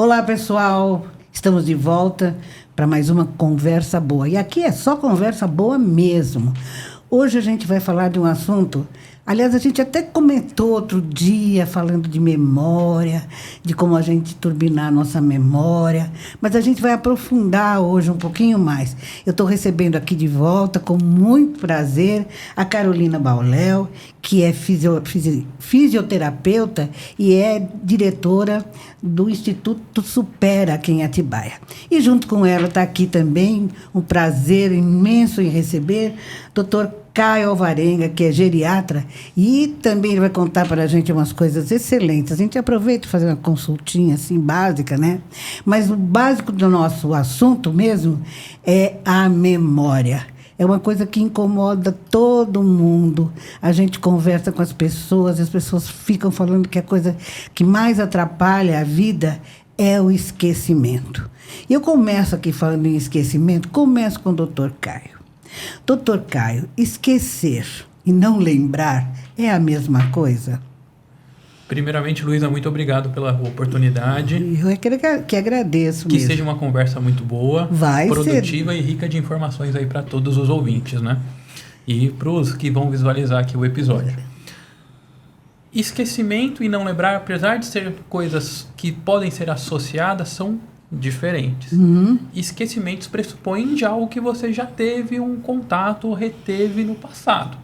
Olá, pessoal. Estamos de volta para mais uma conversa boa. E aqui é só conversa boa mesmo. Hoje a gente vai falar de um assunto. Aliás, a gente até comentou outro dia, falando de memória, de como a gente turbinar a nossa memória, mas a gente vai aprofundar hoje um pouquinho mais. Eu estou recebendo aqui de volta, com muito prazer, a Carolina Bauléu, que é fisioterapeuta e é diretora do Instituto Supera, aqui em Atibaia. E junto com ela está aqui também, um prazer imenso em receber, Dr. Caio Alvarenga, que é geriatra, e também ele vai contar para a gente umas coisas excelentes. A gente aproveita e fazer uma consultinha assim, básica, né? Mas o básico do nosso assunto mesmo é a memória. É uma coisa que incomoda todo mundo. A gente conversa com as pessoas ficam falando que a coisa que mais atrapalha a vida é o esquecimento. E eu começo aqui falando em esquecimento, começo com o Dr. Caio. Doutor Caio, esquecer e não lembrar é a mesma coisa? Primeiramente, Luísa, muito obrigado pela oportunidade. Eu é que agradeço que mesmo. Seja uma conversa muito boa, produtiva e rica de informações aí para todos os ouvintes, né? E para os que vão visualizar aqui o episódio. Esquecimento e não lembrar, apesar de ser coisas que podem ser associadas, são diferentes. Esquecimentos pressupõem de algo que você já teve um contato ou reteve no passado.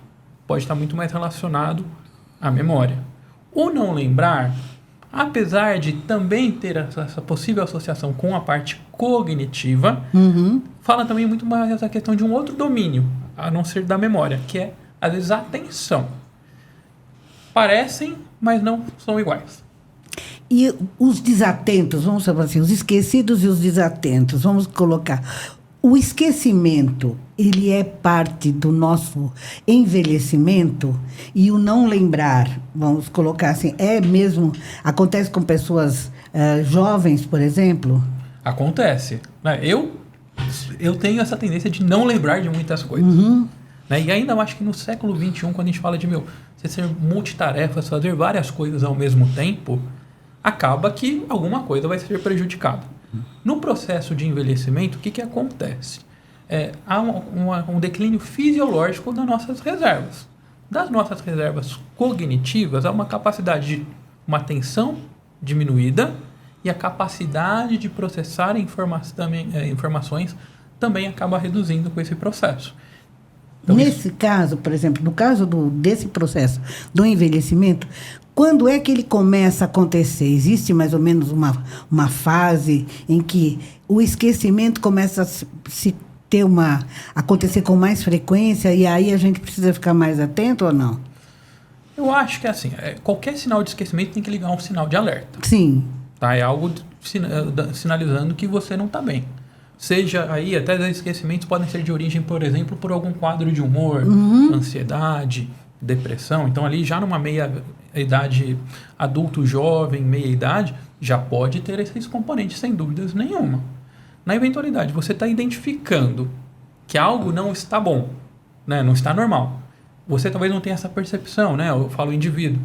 Pode estar muito mais relacionado à memória. O não lembrar, apesar de também ter essa possível associação com a parte cognitiva, fala também muito mais essa questão de um outro domínio, a não ser da memória, que é, às vezes, a atenção. Parecem, mas não são iguais. E os desatentos, vamos falar assim, os esquecidos e os desatentos, vamos colocar. O esquecimento, ele é parte do nosso envelhecimento e o não lembrar, vamos colocar assim, é mesmo, acontece com pessoas jovens, por exemplo? Acontece. Né? Eu tenho essa tendência de não lembrar de muitas coisas. Né? E ainda acho que no século XXI, quando a gente fala de você ser multitarefas, fazer várias coisas ao mesmo tempo, acaba que alguma coisa vai ser prejudicada. No processo de envelhecimento, o que acontece? Há um declínio fisiológico das nossas reservas. Das nossas reservas cognitivas, há uma capacidade de uma atenção diminuída e a capacidade de processar informações também acaba reduzindo com esse processo. Então, nesse caso, por exemplo, no caso desse processo do envelhecimento, quando é que ele começa a acontecer? Existe mais ou menos uma fase em que o esquecimento começa a acontecer com mais frequência e aí a gente precisa ficar mais atento ou não? Eu acho que assim, qualquer sinal de esquecimento tem que ligar um sinal de alerta. Sim. Tá? É algo sinalizando que você não está bem. Seja aí, até os esquecimentos podem ser de origem, por exemplo, por algum quadro de humor, ansiedade, depressão. Então, ali já numa meia-idade, adulto jovem, meia-idade, já pode ter esses componentes, sem dúvidas nenhuma. Na eventualidade, você está identificando que algo não está bom, né? Não está normal. Você talvez não tenha essa percepção, né? Eu falo indivíduo.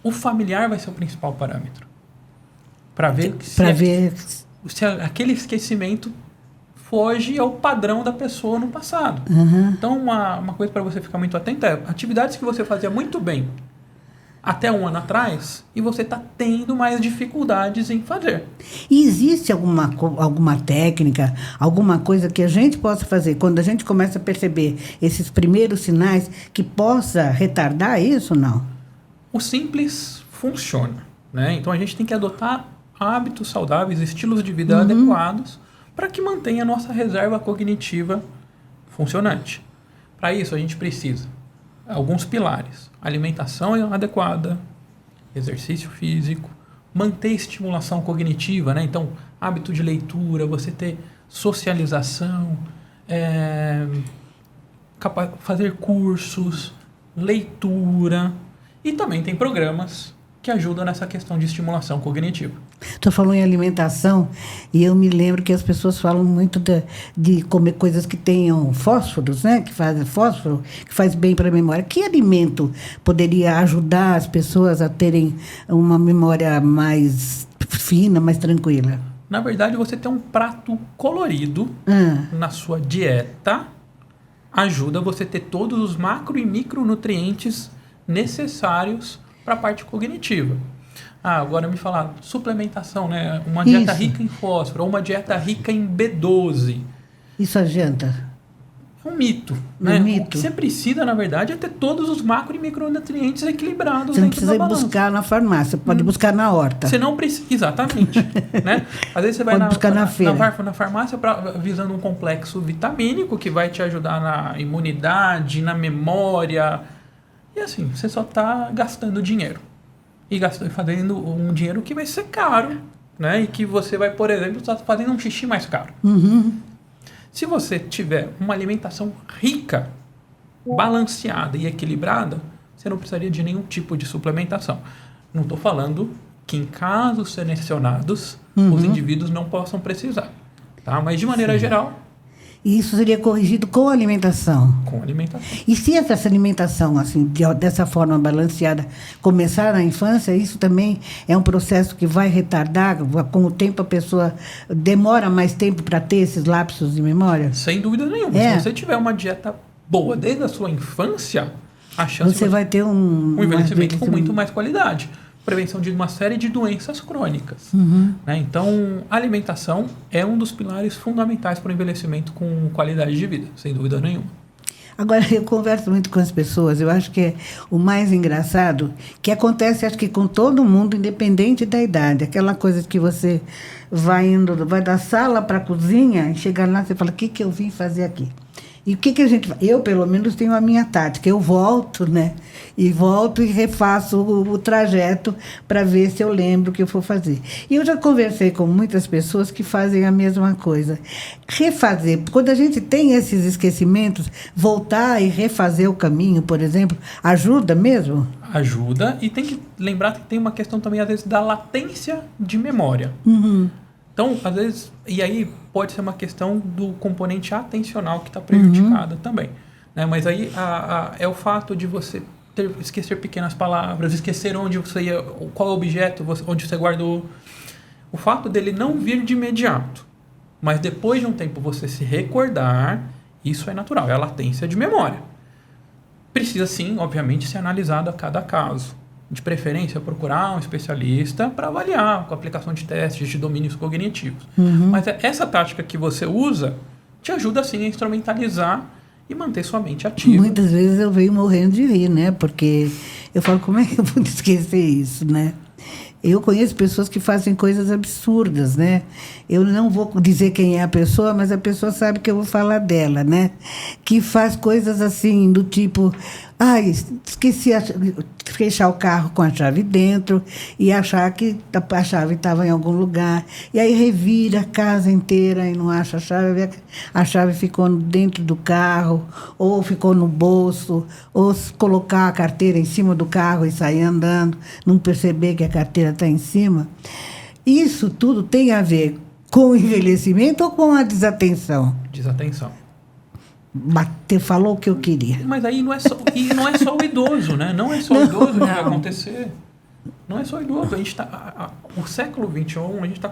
O familiar vai ser o principal parâmetro. Para ver se aquele esquecimento foge ao padrão da pessoa no passado. Então, uma coisa para você ficar muito atento é atividades que você fazia muito bem até um ano atrás e você está tendo mais dificuldades em fazer. E existe alguma técnica, alguma coisa que a gente possa fazer quando a gente começa a perceber esses primeiros sinais que possa retardar isso ou não? O simples funciona, né? Então, a gente tem que adotar hábitos saudáveis, estilos de vida adequados para que mantenha a nossa reserva cognitiva funcionante. Para isso, a gente precisa de alguns pilares. Alimentação adequada, exercício físico, manter estimulação cognitiva, né? Então, hábito de leitura, você ter socialização, fazer cursos, leitura. E também tem programas que ajudam nessa questão de estimulação cognitiva. Tu falou em alimentação e eu me lembro que as pessoas falam muito de comer coisas que tenham fósforos, né? Que fazem fósforo, que faz bem para a memória. Que alimento poderia ajudar as pessoas a terem uma memória mais fina, mais tranquila? Na verdade, você ter um prato colorido na sua dieta ajuda você a ter todos os macro e micronutrientes necessários para a parte cognitiva. Agora me falar, suplementação, né? Uma dieta rica em fósforo, ou uma dieta rica em B12. Isso adianta? É um mito, né? O que você precisa, na verdade, é ter todos os macro e micronutrientes equilibrados dentro da balança. Você não precisa ir buscar na farmácia, pode buscar na horta. Você não precisa, exatamente. Né? Às vezes você vai buscar na feira. Na farmácia visando um complexo vitamínico que vai te ajudar na imunidade, na memória. E assim, você só está gastando dinheiro. E fazendo um dinheiro que vai ser caro, né? E que você vai, por exemplo, estar fazendo um xixi mais caro. Se você tiver uma alimentação rica, balanceada e equilibrada, você não precisaria de nenhum tipo de suplementação. Não estou falando que em casos selecionados os indivíduos não possam precisar, tá? Mas de maneira geral... E isso seria corrigido com alimentação? Com alimentação. E se essa alimentação, assim, dessa forma balanceada, começar na infância, isso também é um processo que vai retardar? Com o tempo a pessoa demora mais tempo para ter esses lapsos de memória? Sem dúvida nenhuma. Se você tiver uma dieta boa desde a sua infância, a chance você vai ter um envelhecimento com muito mais qualidade. Prevenção de uma série de doenças crônicas. Né? Então, a alimentação é um dos pilares fundamentais para o envelhecimento com qualidade de vida, sem dúvida nenhuma. Agora, eu converso muito com as pessoas, eu acho que é o mais engraçado, que acontece, acho que com todo mundo, independente da idade. Aquela coisa que você vai da sala para a cozinha, e chega lá, você fala, o que eu vim fazer aqui? E o que a gente faz? Eu, pelo menos, tenho a minha tática. Eu volto, né? E volto e refaço o trajeto para ver se eu lembro o que eu for fazer. E eu já conversei com muitas pessoas que fazem a mesma coisa. Refazer. Quando a gente tem esses esquecimentos, voltar e refazer o caminho, por exemplo, ajuda mesmo? Ajuda. E tem que lembrar que tem uma questão também, às vezes, da latência de memória. Então, às vezes, e aí pode ser uma questão do componente atencional que está prejudicada também. Né? Mas aí é o fato de você esquecer pequenas palavras, esquecer onde você ia, qual objeto, onde você guardou. O fato dele não vir de imediato, mas depois de um tempo você se recordar, isso é natural, é a latência de memória. Precisa sim, obviamente, ser analisado a cada caso. De preferência, procurar um especialista para avaliar com a aplicação de testes de domínios cognitivos. Mas essa tática que você usa te ajuda, sim, a instrumentalizar e manter sua mente ativa. Muitas vezes eu venho morrendo de rir, né? Porque eu falo, como é que eu vou esquecer isso, né? Eu conheço pessoas que fazem coisas absurdas, né? Eu não vou dizer quem é a pessoa, mas a pessoa sabe que eu vou falar dela, né? Que faz coisas assim, do tipo... esqueci fechar o carro com a chave dentro e achar que a chave estava em algum lugar. E aí revira a casa inteira e não acha a chave ficou dentro do carro, ou ficou no bolso, ou colocar a carteira em cima do carro e sair andando, não perceber que a carteira está em cima. Isso tudo tem a ver com o envelhecimento ou com a desatenção? Desatenção. Falou o que eu queria. Mas aí não é só o idoso, né? Não é só o idoso que vai acontecer. Não é só o idoso. A gente o século XXI, a gente está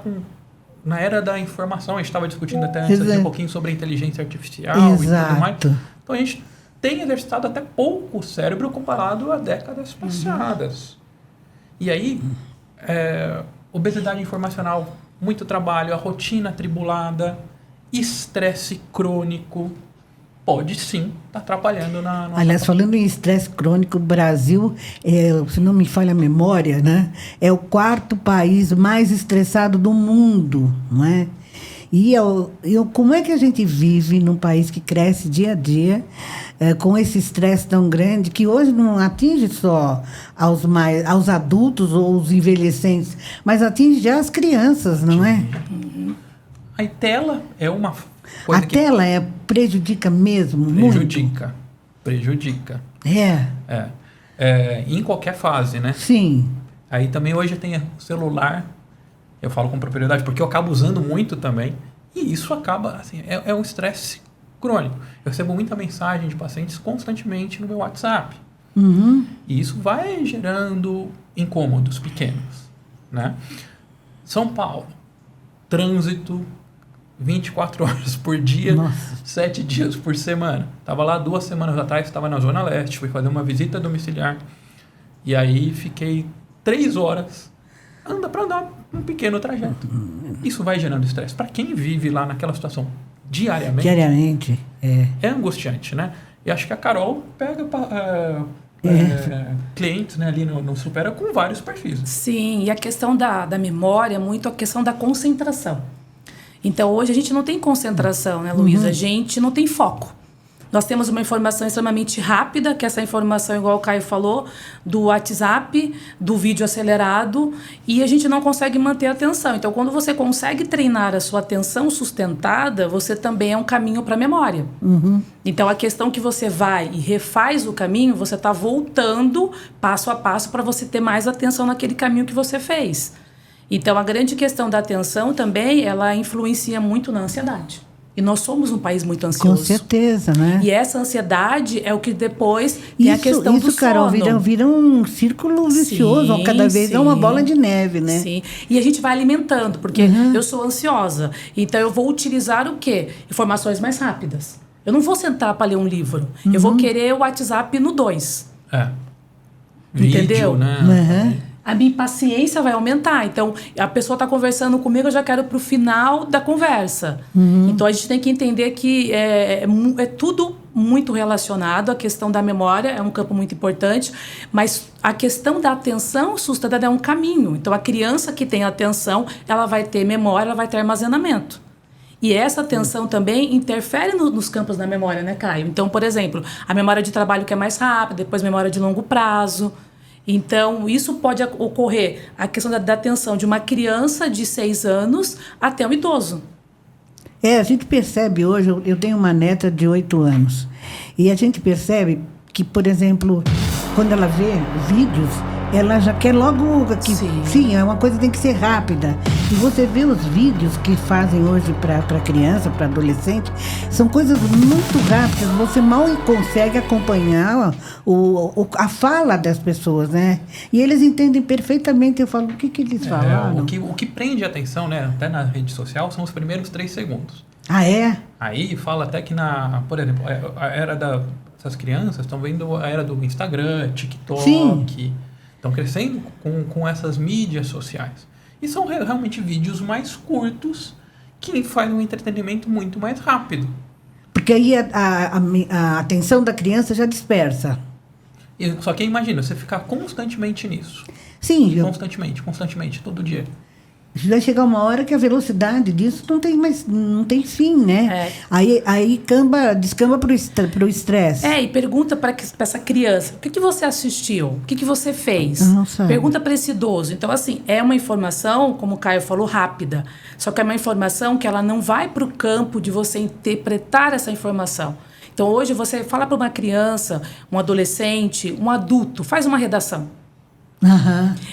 na era da informação. A gente estava discutindo até antes um pouquinho sobre a inteligência artificial e tudo mais. Então a gente tem exercitado até pouco o cérebro comparado a décadas passadas. E aí, obesidade informacional, muito trabalho, a rotina atribulada, estresse crônico, pode sim estar atrapalhando na nossa... Aliás, falando em estresse crônico, o Brasil, se não me falha a memória, né, é o 4º país mais estressado do mundo, não é? E como é que a gente vive num país que cresce dia a dia, com esse estresse tão grande, que hoje não atinge só aos adultos ou os envelhecentes, mas atinge já as crianças, não é? A tela é uma... A tela prejudica mesmo muito? Prejudica. É. Em qualquer fase, né? Sim. Aí também hoje tem o celular, eu falo com propriedade, porque eu acabo usando muito também, e isso acaba, assim, é um estresse crônico. Eu recebo muita mensagem de pacientes constantemente no meu WhatsApp. Uhum. E isso vai gerando incômodos pequenos, né? São Paulo, trânsito 24 horas por dia, Nossa. 7 dias por semana. Estava lá 2 semanas atrás, estava na Zona Leste, fui fazer uma visita domiciliar. E aí fiquei 3 horas para andar um pequeno trajeto. Isso vai gerando estresse. Para quem vive lá naquela situação diariamente, é angustiante, né? E acho que a Carol pega clientes, né, ali no Supera com vários perfis. Sim, e a questão da memória é muito a questão da concentração. Então, hoje a gente não tem concentração, né, Luísa? A gente não tem foco. Nós temos uma informação extremamente rápida, que é essa informação, igual o Caio falou, do WhatsApp, do vídeo acelerado, e a gente não consegue manter a atenção. Então, quando você consegue treinar a sua atenção sustentada, você também é um caminho para a memória. Uhum. Então, a questão que você vai e refaz o caminho, você está voltando passo a passo para você ter mais atenção naquele caminho que você fez. Então, a grande questão da atenção também, ela influencia muito na ansiedade. E nós somos um país muito ansioso. Com certeza, né? E essa ansiedade é o que depois tem a questão do sono. Isso, Carol, vira um círculo vicioso. Sim, cada vez é uma bola de neve, né? Sim. E a gente vai alimentando, porque eu sou ansiosa. Então, eu vou utilizar o quê? Informações mais rápidas. Eu não vou sentar para ler um livro. Eu vou querer o WhatsApp no 2. Vídeo, entendeu? Né? A minha impaciência vai aumentar. Então, a pessoa está conversando comigo, eu já quero para o final da conversa. Então, a gente tem que entender que é tudo muito relacionado. A questão da memória é um campo muito importante, mas a questão da atenção sustentada é um caminho. Então, a criança que tem atenção, ela vai ter memória, ela vai ter armazenamento. E essa atenção também interfere nos campos da memória, né, Caio? Então, por exemplo, a memória de trabalho que é mais rápida, depois memória de longo prazo. Então, isso pode ocorrer, a questão da atenção de uma criança de 6 anos até um idoso. A gente percebe hoje, eu tenho uma neta de 8 anos, e a gente percebe que, por exemplo, quando ela vê vídeos, ela já quer logo que sim, é uma coisa que tem que ser rápida. E você vê os vídeos que fazem hoje para criança, para adolescente, são coisas muito rápidas. Você mal consegue acompanhar a fala das pessoas, né? E eles entendem perfeitamente. Eu falo, o que eles falaram? O que prende a atenção, né, até na rede social, são os primeiros 3 segundos. Ah, é? Aí fala até que por exemplo, a era dessas crianças estão vendo a era do Instagram, TikTok. Sim. Estão crescendo com essas mídias sociais. E são realmente vídeos mais curtos que fazem um entretenimento muito mais rápido. Porque aí a atenção da criança já dispersa. Só que imagina, você ficar constantemente nisso. Sim. Constantemente, todo dia. Vai chegar uma hora que a velocidade disso não tem fim, né? Aí descamba pro estresse. E pergunta para essa criança, o que você assistiu? O que você fez? Pergunta para esse idoso. Então, assim, é uma informação, como o Caio falou, rápida. Só que é uma informação que ela não vai para o campo de você interpretar essa informação. Então, hoje você fala para uma criança, um adolescente, um adulto, faz uma redação.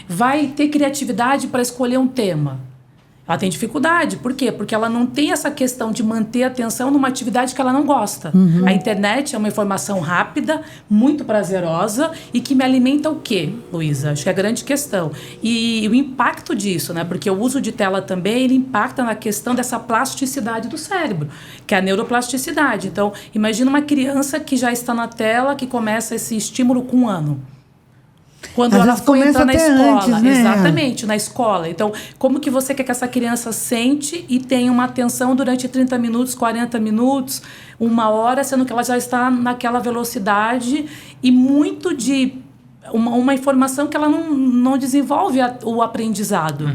Vai ter criatividade para escolher um tema. Ela tem dificuldade. Por quê? Porque ela não tem essa questão de manter a atenção numa atividade que ela não gosta. A internet é uma informação rápida, muito prazerosa e que me alimenta o quê, Luísa? Acho que é a grande questão. E o impacto disso, né? Porque o uso de tela também, ele impacta na questão dessa plasticidade do cérebro, que é a neuroplasticidade. Então, imagina uma criança que já está na tela, que começa esse estímulo com 1 ano. Quando ela for entrar na escola. Antes, né? Exatamente, na escola. Então, como que você quer que essa criança sente e tenha uma atenção durante 30 minutos, 40 minutos, 1 hora, sendo que ela já está naquela velocidade e muito de uma informação que ela não desenvolve o aprendizado.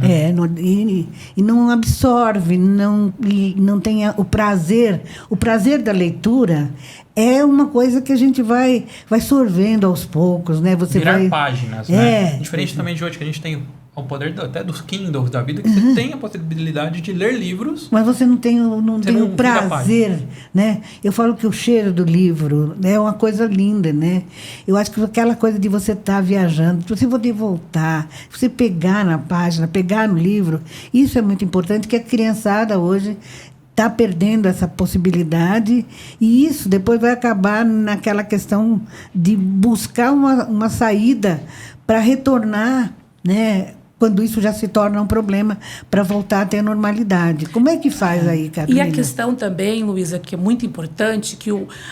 E não absorve, não tem o prazer. O prazer da leitura é uma coisa que a gente vai sorvendo aos poucos, né? Virar páginas, né? Diferente também de hoje, que a gente tem ao poder até dos Kindles da vida, que você tem a possibilidade de ler livros. Mas você não tem o prazer, né? Eu falo que o cheiro do livro é uma coisa linda, né? Eu acho que aquela coisa de você estar viajando, você poder voltar, você pegar na página, pegar no livro, isso é muito importante, que a criançada hoje está perdendo essa possibilidade, e isso depois vai acabar naquela questão de buscar uma saída para retornar, né? Quando isso já se torna um problema, para voltar a ter a normalidade. Como é que faz aí, Carolina? E a questão também, Luísa, que é muito importante, que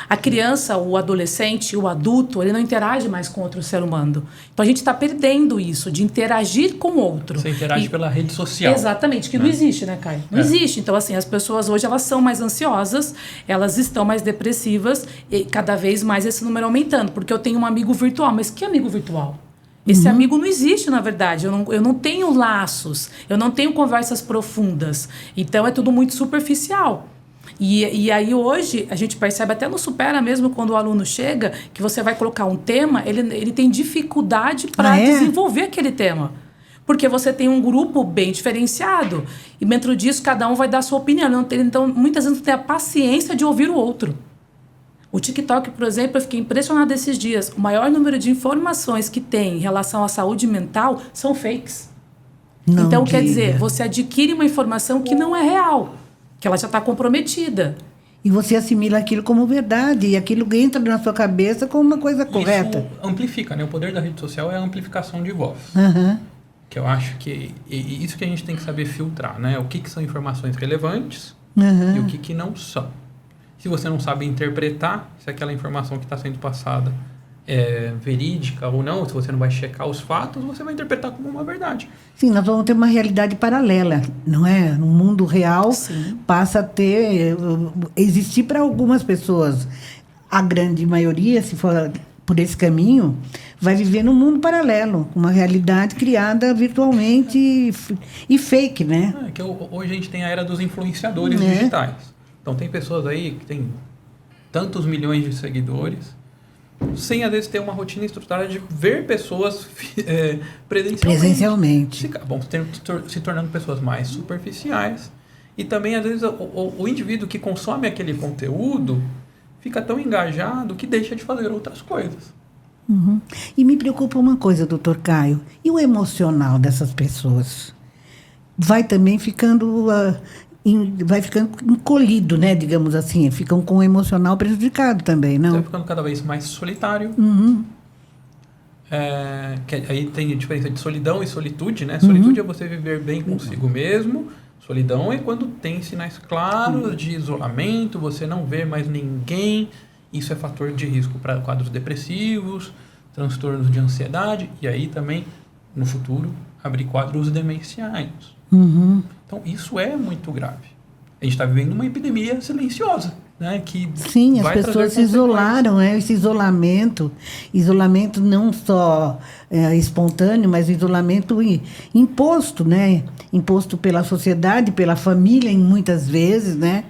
a criança, o adolescente, o adulto, ele não interage mais com outro ser humano. Então, a gente está perdendo isso, de interagir com o outro. Você interage pela rede social. Exatamente, que não existe, né, Caio? Não existe. Então, assim, as pessoas hoje, elas são mais ansiosas, elas estão mais depressivas, e cada vez mais esse número aumentando. Porque eu tenho um amigo virtual. Mas que amigo virtual? Esse amigo não existe, na verdade. Eu não tenho laços, eu não tenho conversas profundas. Então, é tudo muito superficial. E aí, hoje, a gente percebe até no Supera mesmo, quando o aluno chega, que você vai colocar um tema, ele tem dificuldade para desenvolver aquele tema. Porque você tem um grupo bem diferenciado. E dentro disso, cada um vai dar a sua opinião. Então, muitas vezes, não tem a paciência de ouvir o outro. O TikTok, por exemplo, eu fiquei impressionada esses dias. O maior número de informações que tem em relação à saúde mental são fakes. Não então, diga. quer dizer, você adquire uma informação que não é real, que ela já está comprometida. E você assimila aquilo como verdade, e aquilo entra na sua cabeça como uma coisa correta. Isso amplifica, né? O poder da rede social é a amplificação de voz. Que eu acho que... E isso que a gente tem que saber filtrar, né? O que são informações relevantes e o que não são. Se você não sabe interpretar se aquela informação que está sendo passada é verídica ou não, se você não vai checar os fatos, você vai interpretar como uma verdade. Sim, nós vamos ter uma realidade paralela, não é? No mundo real, passa a existir para algumas pessoas. A grande maioria, se for por esse caminho, vai viver num mundo paralelo, uma realidade criada virtualmente e fake, né? Que hoje a gente tem a era dos influenciadores digitais. Então, tem pessoas aí que têm tantos milhões de seguidores, sem, às vezes, ter uma rotina estruturada de ver pessoas presencialmente. Acabam se tornando pessoas mais superficiais. E também, às vezes, o indivíduo que consome aquele conteúdo fica tão engajado que deixa de fazer outras coisas. E me preocupa uma coisa, doutor Caio. E o emocional dessas pessoas? Vai também ficando... vai ficando encolhido, né, digamos assim, ficam com o emocional prejudicado também, não? Vai ficando cada vez mais solitário. Aí tem a diferença de solidão e solitude, né? Solitude é você viver bem consigo mesmo. Solidão é quando tem sinais claros de isolamento, você não vê mais ninguém. Isso é fator de risco para quadros depressivos, transtornos de ansiedade e aí também, no futuro, abrir quadros demenciais. Então, isso é muito grave. A gente está vivendo uma epidemia silenciosa, né? Sim, as pessoas se isolaram, esse isolamento não só espontâneo, mas isolamento imposto, né? Imposto pela sociedade, pela família, muitas vezes, né?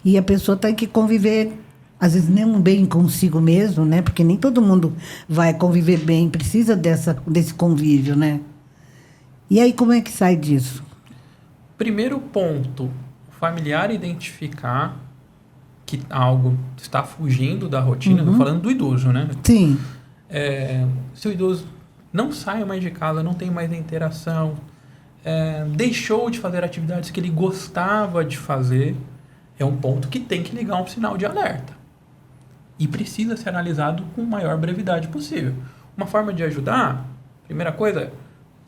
E a pessoa tem que conviver, às vezes, nem bem consigo mesmo, né? Porque nem todo mundo vai conviver bem, precisa desse convívio, né? E aí, como é que sai disso? Primeiro ponto, o familiar identificar que algo está fugindo da rotina, estou falando do idoso, né? Sim. Se o idoso não sai mais de casa, não tem mais interação, deixou de fazer atividades que ele gostava de fazer, é um ponto que tem que ligar um sinal de alerta. E precisa ser analisado com a maior brevidade possível. Uma forma de ajudar, primeira coisa,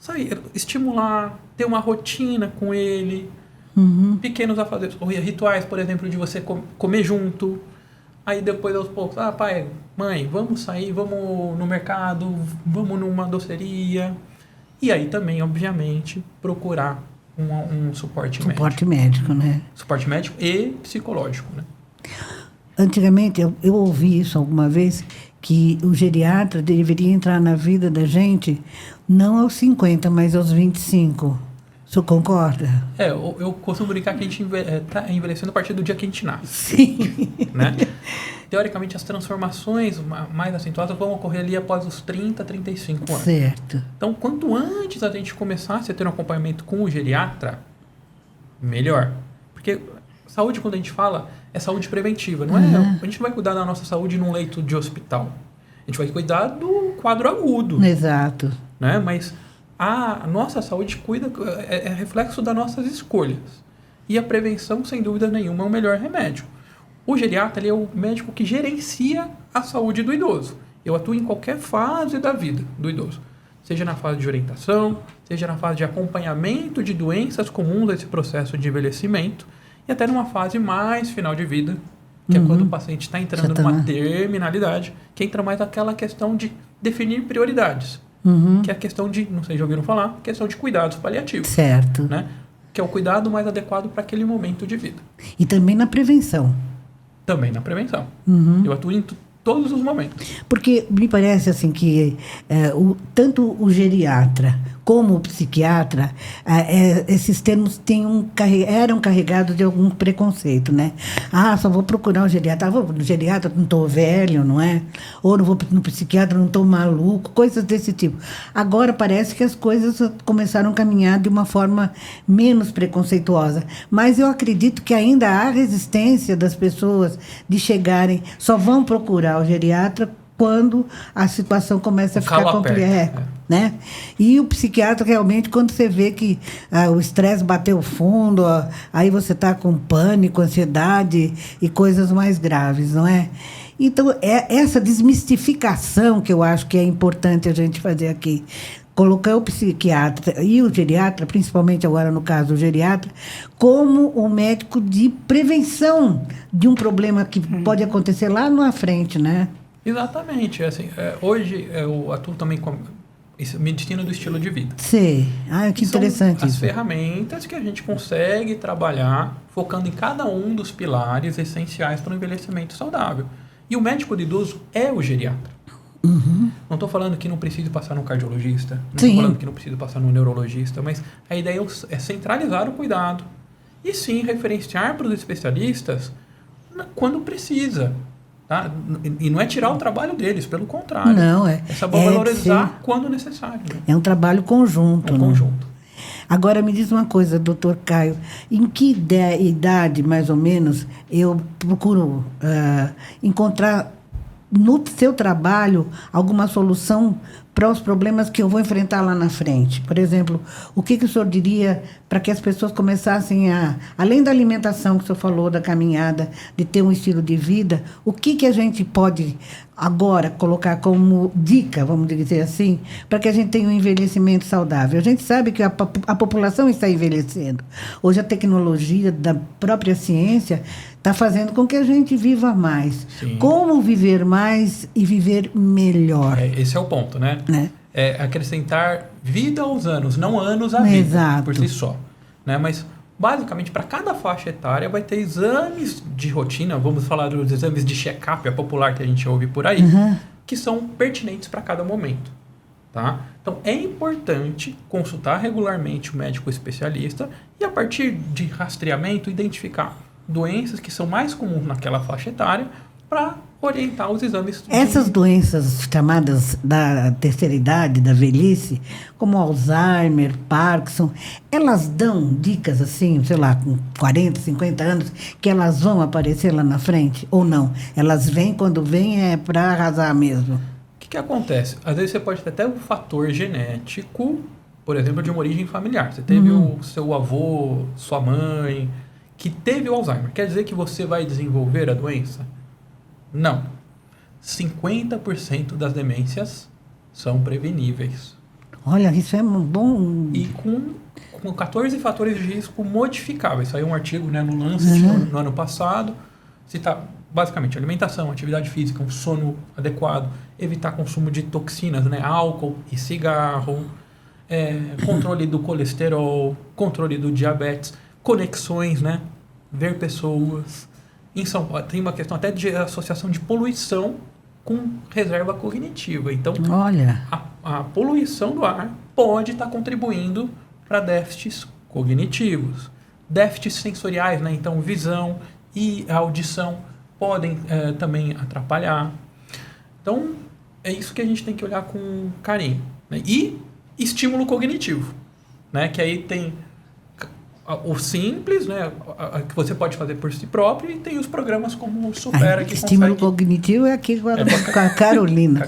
sair, estimular, ter uma rotina com ele, pequenos afazeres, rituais, por exemplo, de você comer junto, aí depois aos poucos, pai, mãe, vamos sair, vamos no mercado, vamos numa doceria, e aí também, obviamente, procurar um suporte médico. Suporte médico, né? Suporte médico e psicológico, né? Antigamente, eu ouvi isso alguma vez, que o geriatra deveria entrar na vida da gente não aos 50, mas aos 25. O senhor concorda? Eu costumo brincar que a gente está envelhecendo a partir do dia que a gente nasce. Sim. Né? teoricamente, as transformações mais acentuadas vão ocorrer ali após os 30, 35 anos. Certo. Então, quanto antes a gente começasse a ter um acompanhamento com o geriatra, melhor. Porque saúde, quando a gente fala, é saúde preventiva. Não é, a gente não vai cuidar da nossa saúde num leito de hospital. A gente vai cuidar do quadro agudo. Exato. Né? Mas a nossa saúde é reflexo das nossas escolhas. E a prevenção, sem dúvida nenhuma, é o melhor remédio. O geriatra ele é o médico que gerencia a saúde do idoso. Eu atuo em qualquer fase da vida do idoso. Seja na fase de orientação, seja na fase de acompanhamento de doenças comuns a esse processo de envelhecimento, e até numa fase mais final de vida, que é quando o paciente está entrando numa terminalidade, que entra mais aquela questão de definir prioridades. Que é a questão de, não sei se já ouviram falar, questão de cuidados paliativos. Certo. Né? Que é o cuidado mais adequado para aquele momento de vida. E também na prevenção. Também na prevenção. Eu atuo em todos os momentos. Porque me parece assim que tanto o geriatra como o psiquiatra, esses termos eram carregados de algum preconceito, né? Ah, só vou procurar um geriatra. Vou no geriatra, não estou velho, não é? Ou não vou no psiquiatra, não estou maluco, coisas desse tipo. Agora parece que as coisas começaram a caminhar de uma forma menos preconceituosa. Mas eu acredito que ainda há resistência das pessoas de chegarem, só vão procurar o geriatra quando a situação começa a ficar complexa, né? E o psiquiatra realmente, quando você vê que o estresse bateu fundo, aí você está com pânico, ansiedade e coisas mais graves, não é? Então, é essa desmistificação que eu acho que é importante a gente fazer aqui. Colocar o psiquiatra e o geriatra, principalmente agora no caso do geriatra, como o médico de prevenção de um problema que pode acontecer lá na frente, né? Exatamente. Assim, hoje eu atuo também com medicina do estilo de vida. Sim. Que interessante são isso. As ferramentas que a gente consegue trabalhar focando em cada um dos pilares essenciais para o envelhecimento saudável. E o médico de idoso é o geriatra. Não estou falando que não precise passar no cardiologista, não estou falando que não precisa passar no neurologista, mas a ideia é centralizar o cuidado e sim referenciar para os especialistas quando precisa. Tá? E não é tirar o trabalho deles, pelo contrário. Não, é saber valorizar quando necessário. Né? É um trabalho conjunto. É um conjunto. Agora, me diz uma coisa, doutor Caio, em que idade, mais ou menos, eu procuro encontrar no seu trabalho alguma solução para os problemas que eu vou enfrentar lá na frente? Por exemplo, o que o senhor diria para que as pessoas começassem além da alimentação que o senhor falou, da caminhada, de ter um estilo de vida, o que a gente pode agora colocar como dica, vamos dizer assim, para que a gente tenha um envelhecimento saudável? A gente sabe que a população está envelhecendo. Hoje a tecnologia da própria ciência está fazendo com que a gente viva mais. Sim. Como viver mais e viver melhor? Esse é o ponto, né? É acrescentar vida aos anos, não anos à vida. Exato. Por si só. Né? Mas, basicamente, para cada faixa etária vai ter exames de rotina, vamos falar dos exames de check-up, popular que a gente ouve por aí, que são pertinentes para cada momento. Tá? Então, é importante consultar regularmente o médico especialista e, a partir de rastreamento, identificar doenças que são mais comuns naquela faixa etária para orientar os exames. Essas doenças chamadas da terceira idade, da velhice, como Alzheimer, Parkinson, elas dão dicas assim, sei lá, com 40, 50 anos, que elas vão aparecer lá na frente ou não? Elas vêm, quando vêm, para arrasar mesmo? O que acontece? Às vezes você pode ter até um fator genético, por exemplo, de uma origem familiar. Você teve o seu avô, sua mãe, que teve o Alzheimer. Quer dizer que você vai desenvolver a doença? Não. 50% das demências são preveníveis. Olha, isso é bom. E com 14 fatores de risco modificáveis. Saiu um artigo, né, no Lancet no ano passado. Cita basicamente alimentação, atividade física, um sono adequado, evitar consumo de toxinas, né, álcool e cigarro, controle do colesterol, controle do diabetes, conexões, né, ver pessoas. Em São Paulo tem uma questão até de associação de poluição com reserva cognitiva. Então, olha, a poluição do ar pode estar contribuindo para déficits cognitivos. Déficits sensoriais, né? Então, visão e audição. podem também atrapalhar. Então, é isso que a gente tem que olhar com carinho, né? E estímulo cognitivo, né? Que aí tem o simples, né? Que você pode fazer por si próprio, e tem os programas como o Supera, que estímulo cognitivo é aqui com a Carolina.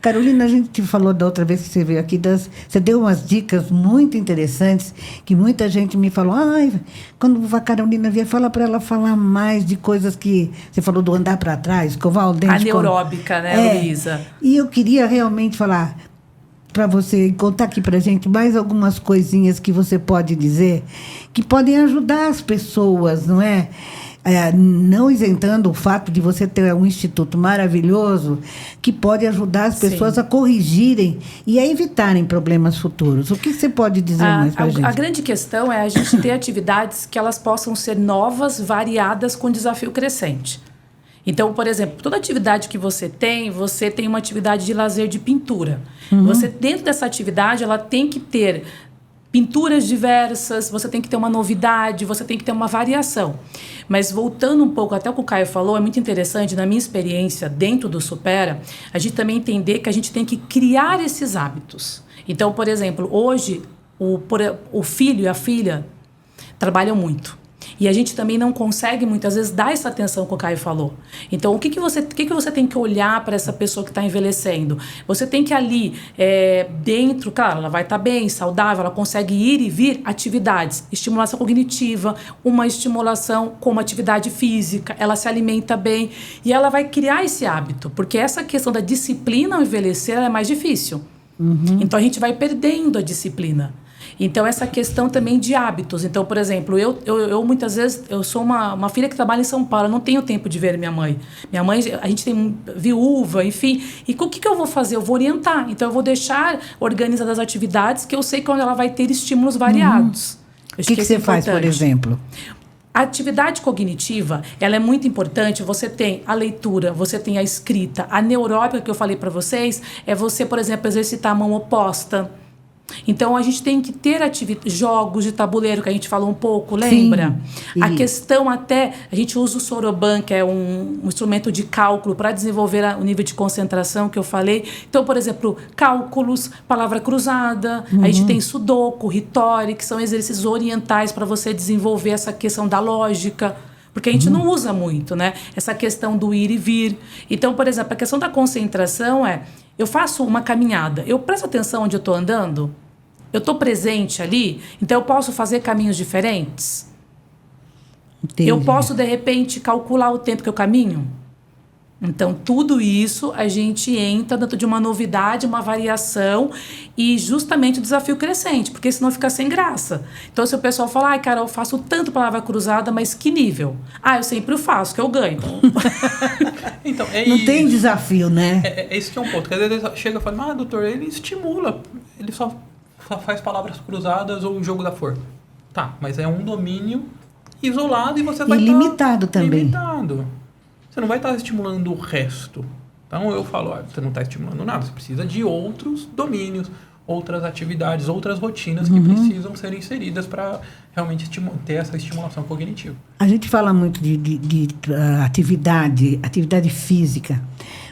Carolina, a gente falou da outra vez que você veio aqui, você deu umas dicas muito interessantes, que muita gente me falou, quando a Carolina vier, fala para ela falar mais de coisas que você falou, do andar para trás, escovar o dente. A neuróbica, né, Luísa? E eu queria realmente falar para você contar aqui para a gente mais algumas coisinhas que você pode dizer que podem ajudar as pessoas, não é? Não isentando o fato de você ter um instituto maravilhoso que pode ajudar as pessoas a corrigirem e a evitarem problemas futuros. O que você pode dizer mais para a gente? A grande questão é a gente ter atividades que elas possam ser novas, variadas, com desafio crescente. Então, por exemplo, toda atividade que você tem uma atividade de lazer de pintura. Você, dentro dessa atividade, ela tem que ter pinturas diversas, você tem que ter uma novidade, você tem que ter uma variação. Mas voltando um pouco até o que o Caio falou, é muito interessante, na minha experiência dentro do Supera, a gente também entender que a gente tem que criar esses hábitos. Então, por exemplo, hoje o filho e a filha trabalham muito. E a gente também não consegue, muitas vezes, dar essa atenção que o Caio falou. Então, o que você tem que olhar para essa pessoa que está envelhecendo? Você tem que ali, dentro, claro, ela vai estar bem, saudável, ela consegue ir e vir atividades. Estimulação cognitiva, uma estimulação com uma atividade física, ela se alimenta bem e ela vai criar esse hábito. Porque essa questão da disciplina ao envelhecer ela é mais difícil. Então, a gente vai perdendo a disciplina. Então, essa questão também de hábitos. Então, por exemplo, eu muitas vezes, eu sou uma filha que trabalha em São Paulo, eu não tenho tempo de ver minha mãe. Minha mãe, a gente tem viúva, enfim. E o que eu vou fazer? Eu vou orientar. Então, eu vou deixar organizadas as atividades que eu sei que onde ela vai ter estímulos variados. O que você faz, por exemplo? A atividade cognitiva, ela é muito importante. Você tem a leitura, você tem a escrita. A neuróbica que eu falei para vocês é você, por exemplo, exercitar a mão oposta. Então, a gente tem que ter jogos de tabuleiro, que a gente falou um pouco, lembra? Sim. A questão até... A gente usa o Soroban, que é um instrumento de cálculo, para desenvolver o nível de concentração que eu falei. Então, por exemplo, cálculos, palavra cruzada, a gente tem Sudoku, Hitori, que são exercícios orientais para você desenvolver essa questão da lógica. Porque a gente não usa muito, né? Essa questão do ir e vir. Então, por exemplo, a questão da concentração eu faço uma caminhada, eu presto atenção onde eu estou andando, eu estou presente ali, então eu posso fazer caminhos diferentes. Entendi. Eu posso, de repente, calcular o tempo que eu caminho. Então, tudo isso a gente entra dentro de uma novidade, uma variação e justamente o desafio crescente, porque senão fica sem graça. Então, se o pessoal falar, cara, eu faço tanto palavra cruzada, mas que nível? Eu sempre faço, que eu ganho. Então, não tem desafio, né? Esse que é um ponto. Porque às vezes chega e fala, doutor, ele estimula, ele só faz palavras cruzadas ou o jogo da força. Tá, mas é um domínio isolado e você vai estar... limitado também. Limitado. Você não vai estar estimulando o resto. Então, eu falo, você não está estimulando nada. Você precisa de outros domínios, outras atividades, outras rotinas que precisam ser inseridas para realmente ter essa estimulação cognitiva. A gente fala muito de atividade física,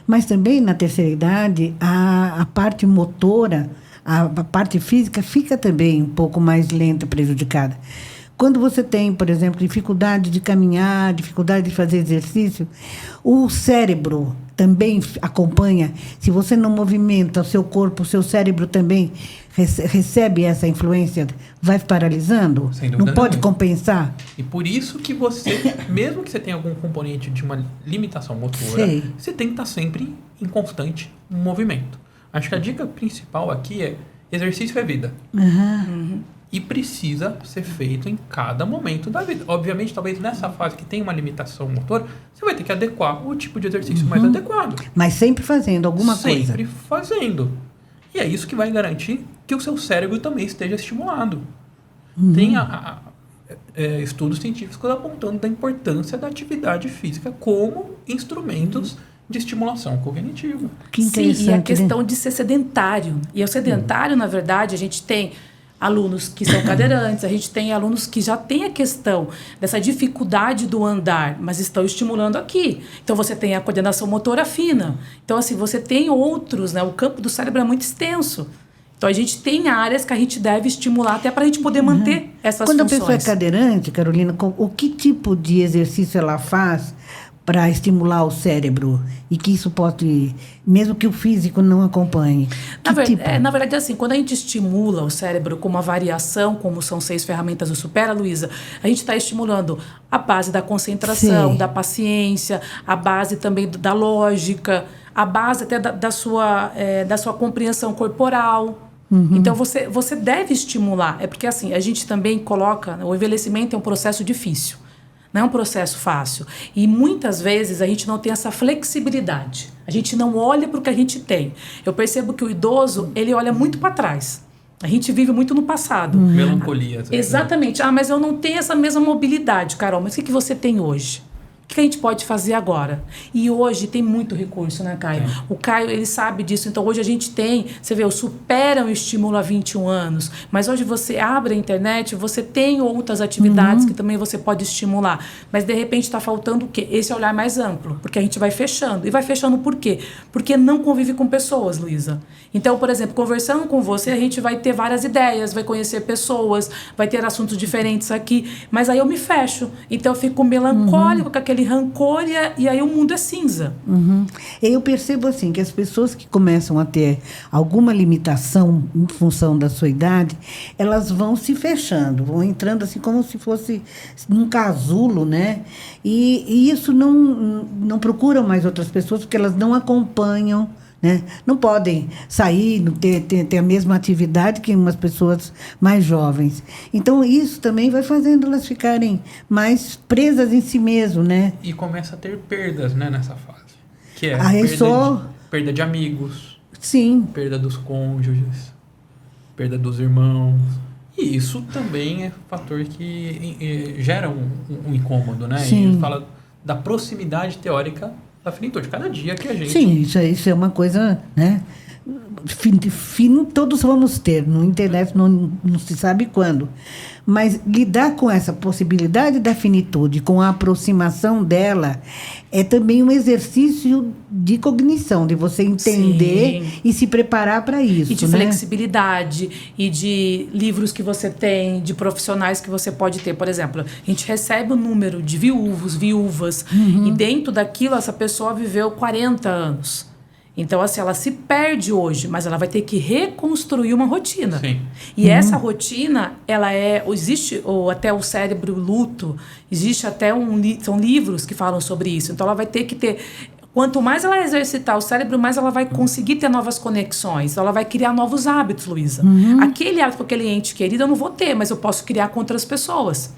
mas também na terceira idade, a parte motora, a parte física fica também um pouco mais lenta, prejudicada. Quando você tem, por exemplo, dificuldade de caminhar, dificuldade de fazer exercício, o cérebro também acompanha. Se você não movimenta o seu corpo, o seu cérebro também recebe essa influência, vai paralisando? Sem dúvida não pode compensar? E por isso que você, mesmo que você tenha algum componente de uma limitação motora, você tem que estar sempre em constante movimento. Acho que a dica principal aqui é exercício é vida. E precisa ser feito em cada momento da vida. Obviamente, talvez nessa fase que tem uma limitação motora, você vai ter que adequar o tipo de exercício mais adequado. Mas sempre fazendo alguma coisa. Sempre fazendo. E é isso que vai garantir que o seu cérebro também esteja estimulado. Tem estudos científicos apontando da importância da atividade física como instrumentos de estimulação cognitiva. Que interessante. Sim, e a questão de ser sedentário. E o sedentário, na verdade, a gente tem alunos que são cadeirantes, a gente tem alunos que já têm a questão dessa dificuldade do andar, mas estão estimulando aqui. Então, você tem a coordenação motora fina. Então, assim, você tem outros, né? O campo do cérebro é muito extenso. Então, a gente tem áreas que a gente deve estimular até para a gente poder manter essas Quando funções. a pessoa é cadeirante, Carolina, o que tipo de exercício ela faz para estimular o cérebro? E que isso pode, mesmo que o físico não acompanhe. Na verdade, assim, quando a gente estimula o cérebro com uma variação, como são 6 ferramentas do Supera, Luísa, a gente está estimulando a base da concentração, da paciência, a base também da lógica, a base até da sua compreensão corporal. Então, você deve estimular. É porque, assim, a gente também coloca... O envelhecimento é um processo difícil. Não é um processo fácil. E muitas vezes a gente não tem essa flexibilidade. A gente não olha para o que a gente tem. Eu percebo que o idoso, ele olha muito para trás. A gente vive muito no passado. Melancolia. Exatamente. Mas eu não tenho essa mesma mobilidade, Carol. Mas o que você tem hoje? O que a gente pode fazer agora? E hoje tem muito recurso, né, Caio? O Caio, ele sabe disso. Então, hoje a gente tem... Você vê, o Supera o estímulo há 21 anos. Mas hoje você abre a internet, você tem outras atividades que também você pode estimular. Mas, de repente, está faltando o quê? Esse olhar mais amplo. Porque a gente vai fechando. E vai fechando por quê? Porque não convive com pessoas, Luísa. Então, por exemplo, conversando com você, a gente vai ter várias ideias, vai conhecer pessoas, vai ter assuntos diferentes aqui. Mas aí eu me fecho. Então, eu fico melancólico com aquele rancor e aí o mundo é cinza. Eu percebo assim que as pessoas que começam a ter alguma limitação em função da sua idade, elas vão se fechando, vão entrando assim como se fosse num casulo, né? E isso não procuram mais outras pessoas porque elas não acompanham, né? Não podem sair, ter a mesma atividade que umas pessoas mais jovens. Então, isso também vai fazendo elas ficarem mais presas em si mesmo, né? E começa a ter perdas, né, nessa fase. Que é perda de amigos, perda dos cônjuges, perda dos irmãos. E isso também é fator que gera um incômodo, né? Sim. E fala da proximidade teórica da finitude. Cada dia que a gente... Sim, isso é uma coisa, né? Fim todos vamos ter, no internet não se sabe quando. Mas lidar com essa possibilidade da finitude, com a aproximação dela, é também um exercício de cognição, de você entender e se preparar para isso. E de flexibilidade, e de livros que você tem, de profissionais que você pode ter. Por exemplo, a gente recebe o número de viúvas, e dentro daquilo essa pessoa viveu 40 anos. Então, assim, ela se perde hoje, mas ela vai ter que reconstruir uma rotina. Sim. E essa rotina, ela existe, ou até o cérebro luto, existe até são livros que falam sobre isso. Então, ela vai ter que ter... Quanto mais ela exercitar o cérebro, mais ela vai conseguir ter novas conexões. Ela vai criar novos hábitos, Luísa. Aquele hábito com aquele ente querido eu não vou ter, mas eu posso criar com outras pessoas.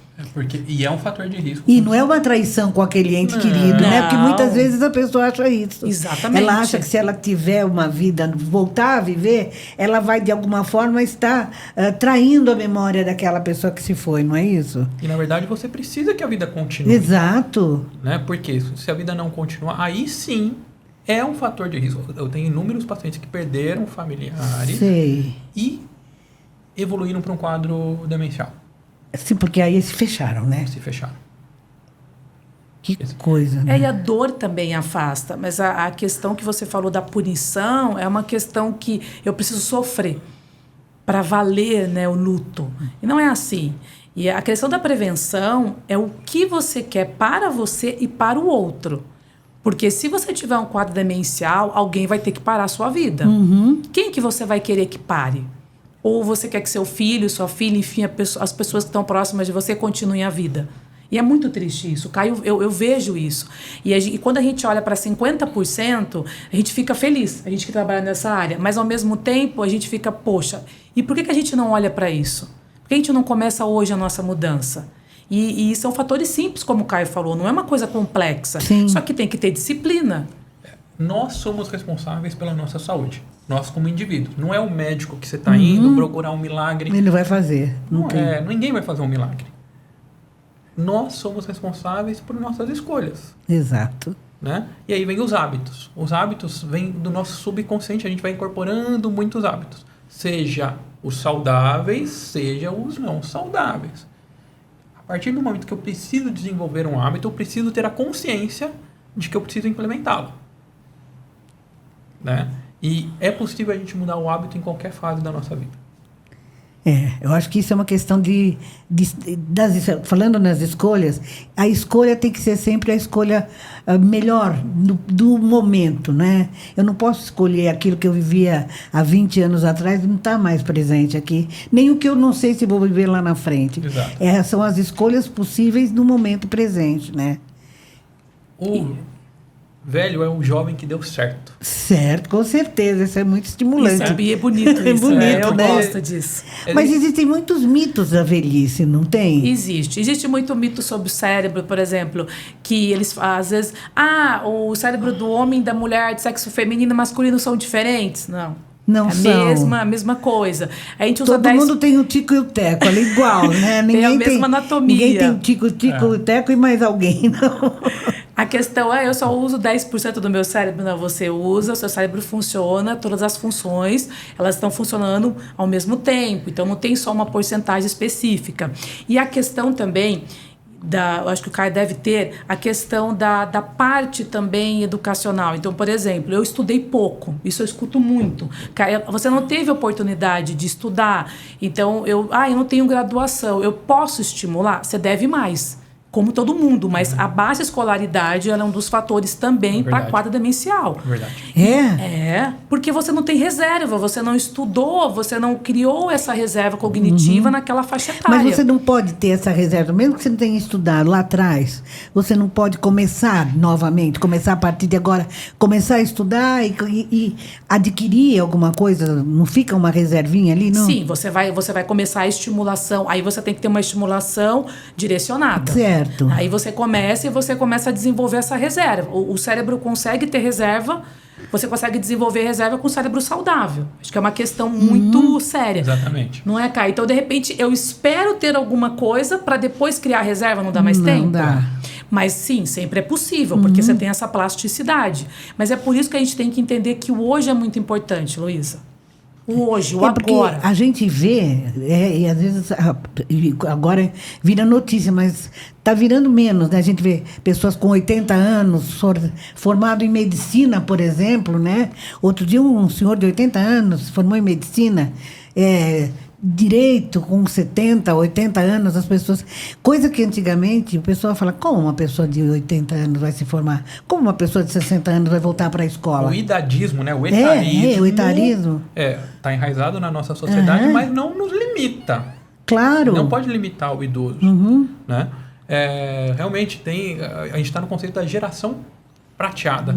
E é um fator de risco. E não é uma traição com aquele ente querido, né? Porque muitas vezes a pessoa acha isso. Exatamente. Ela acha que se ela tiver uma vida, voltar a viver, ela vai de alguma forma estar traindo a memória daquela pessoa que se foi, não é isso? E na verdade você precisa que a vida continue. Exato. Né? Porque se a vida não continuar, aí sim é um fator de risco. Eu tenho inúmeros pacientes que perderam familiares e evoluíram para um quadro demencial. Sim, porque aí se fecharam, né? Se fecharam. Que coisa, né? E a dor também afasta. Mas a questão que você falou da punição é uma questão que eu preciso sofrer para valer, né, o luto. E não é assim. E a questão da prevenção é o que você quer para você e para o outro. Porque se você tiver um quadro demencial, alguém vai ter que parar a sua vida. Quem que você vai querer que pare? Ou você quer que seu filho, sua filha, enfim, as pessoas que estão próximas de você continuem a vida. E é muito triste isso, Caio, eu vejo isso. E quando a gente olha para 50%, a gente fica feliz, a gente que trabalha nessa área. Mas, ao mesmo tempo, a gente fica, poxa, e por que a gente não olha para isso? Por que a gente não começa hoje a nossa mudança? E são fatores simples, como o Caio falou, não é uma coisa complexa. Sim. Só que tem que ter disciplina. Nós somos responsáveis pela nossa saúde. Nós como indivíduos. Não é o médico que você está indo procurar um milagre. Ele vai fazer. Ninguém vai fazer um milagre. Nós somos responsáveis por nossas escolhas. Exato. Né? E aí vem os hábitos. Os hábitos vêm do nosso subconsciente. A gente vai incorporando muitos hábitos. Seja os saudáveis, seja os não saudáveis. A partir do momento que eu preciso desenvolver um hábito, eu preciso ter a consciência de que eu preciso implementá-lo. Né? E é possível a gente mudar o hábito em qualquer fase da nossa vida. Eu acho que isso é uma questão falando nas escolhas, a escolha tem que ser sempre a escolha melhor do momento, né? Eu não posso escolher aquilo que eu vivia há 20 anos atrás e não está mais presente aqui, nem o que eu não sei se vou viver lá na frente. Exato. São as escolhas possíveis no momento presente, né? Velho é o jovem que deu certo. Certo, com certeza. Isso é muito estimulante. Isso é bonito isso. É bonito, eu né? gosto disso. Mas existem muitos mitos da velhice, não tem? Existe muito mito sobre o cérebro, por exemplo, que eles, às vezes... o cérebro do homem e da mulher de sexo feminino e masculino são diferentes. Não é são. A mesma coisa. A gente usa Todo mundo tem o tico e o teco, ali igual, né? Tem a mesma anatomia. Ninguém tem tico, o teco e mais alguém, não. A questão eu só uso 10% do meu cérebro. Não, você usa, o seu cérebro funciona, todas as funções, elas estão funcionando ao mesmo tempo. Então, não tem só uma porcentagem específica. E a questão também... eu acho que o Caio deve ter a questão da parte também educacional. Então, por exemplo, eu estudei pouco, isso eu escuto muito. Caio, você não teve oportunidade de estudar, então eu não tenho graduação, eu posso estimular? Você deve mais, como todo mundo, mas a baixa escolaridade ela é um dos fatores também para a quadra demencial. Verdade. Porque você não tem reserva, você não estudou, você não criou essa reserva cognitiva naquela faixa etária. Mas você não pode ter essa reserva, mesmo que você não tenha estudado lá atrás, você não pode começar novamente, começar a partir de agora, começar a estudar e adquirir alguma coisa, não fica uma reservinha ali, não? Sim, você vai começar a estimulação, aí você tem que ter uma estimulação direcionada. Certo. Aí você começa a desenvolver essa reserva. O cérebro consegue ter reserva, você consegue desenvolver reserva com o cérebro saudável. Acho que é uma questão muito séria. Exatamente. Não é, Caio? Então, de repente, eu espero ter alguma coisa para depois criar reserva, não dá mais tempo? Não dá. Mas sim, sempre é possível, porque você tem essa plasticidade. Mas é por isso que a gente tem que entender que o hoje é muito importante, Luísa. O hoje, o agora. Porque a gente vê, e às vezes agora vira notícia, mas está virando menos, né? A gente vê pessoas com 80 anos, formado em medicina, por exemplo, né? Outro dia um senhor de 80 anos se formou em medicina, direito com 70, 80 anos, as pessoas... Coisa que antigamente o pessoal fala, como uma pessoa de 80 anos vai se formar? Como uma pessoa de 60 anos vai voltar para a escola? O idadismo, né? O etarismo. O etarismo. Está enraizado na nossa sociedade, mas não nos limita. Claro. Não pode limitar o idoso. Né? Realmente a gente está no conceito da geração prateada.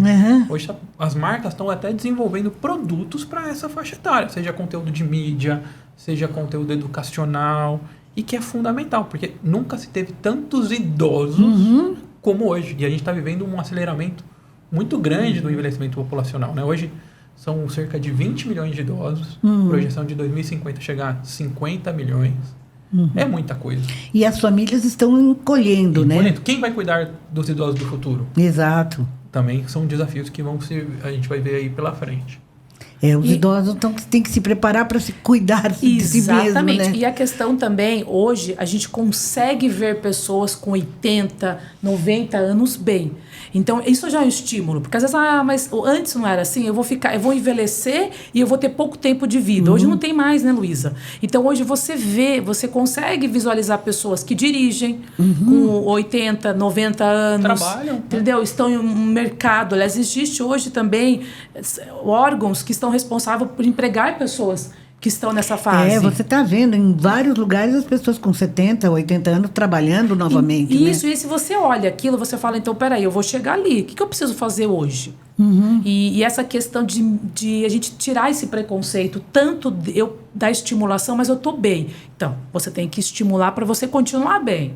Hoje as marcas estão até desenvolvendo produtos para essa faixa etária, seja conteúdo de mídia, seja conteúdo educacional, e que é fundamental, porque nunca se teve tantos idosos como hoje. E a gente está vivendo um aceleramento muito grande do envelhecimento populacional. Né? Hoje são cerca de 20 milhões de idosos, projeção de 2050 chegar a 50 milhões. É muita coisa. E as famílias estão encolhendo, né? Quem vai cuidar dos idosos do futuro? Exato. Também são desafios que a gente vai ver aí pela frente. Os idosos têm que se preparar para se cuidar de si mesmo, né? Exatamente. E a questão também, hoje, a gente consegue ver pessoas com 80, 90 anos bem. Então, isso já é um estímulo. Porque às vezes, mas antes não era assim, eu vou envelhecer e eu vou ter pouco tempo de vida. Hoje não tem mais, né, Luísa? Então, hoje você consegue visualizar pessoas que dirigem com 80, 90 anos. Trabalham. Entendeu? Estão em um mercado. Aliás, existe hoje também órgãos que estão responsáveis por empregar pessoas que estão nessa fase. Você está vendo em vários lugares as pessoas com 70, 80 anos trabalhando novamente. Isso, e se você olha aquilo, você fala, então, peraí, eu vou chegar ali. O que eu preciso fazer hoje? E essa questão de a gente tirar esse preconceito, tanto da estimulação, mas eu estou bem. Então, você tem que estimular para você continuar bem.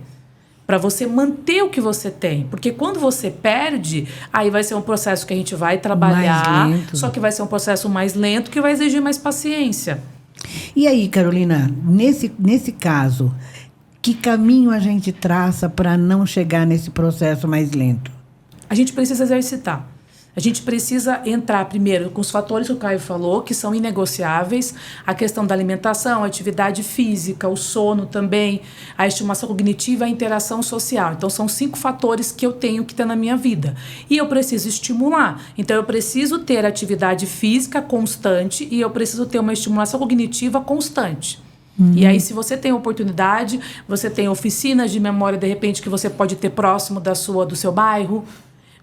Para você manter o que você tem. Porque quando você perde, aí vai ser um processo que a gente vai trabalhar, só que vai ser um processo mais lento, que vai exigir mais paciência. E aí, Carolina, nesse caso, que caminho a gente traça para não chegar nesse processo mais lento? A gente precisa exercitar. A gente precisa entrar primeiro com os fatores que o Caio falou, que são inegociáveis, a questão da alimentação, a atividade física, o sono também, a estimulação cognitiva e a interação social. Então, são 5 fatores que eu tenho que ter na minha vida. E eu preciso estimular. Então, eu preciso ter atividade física constante e eu preciso ter uma estimulação cognitiva constante. E aí, se você tem oportunidade, você tem oficinas de memória, de repente, que você pode ter próximo do seu bairro,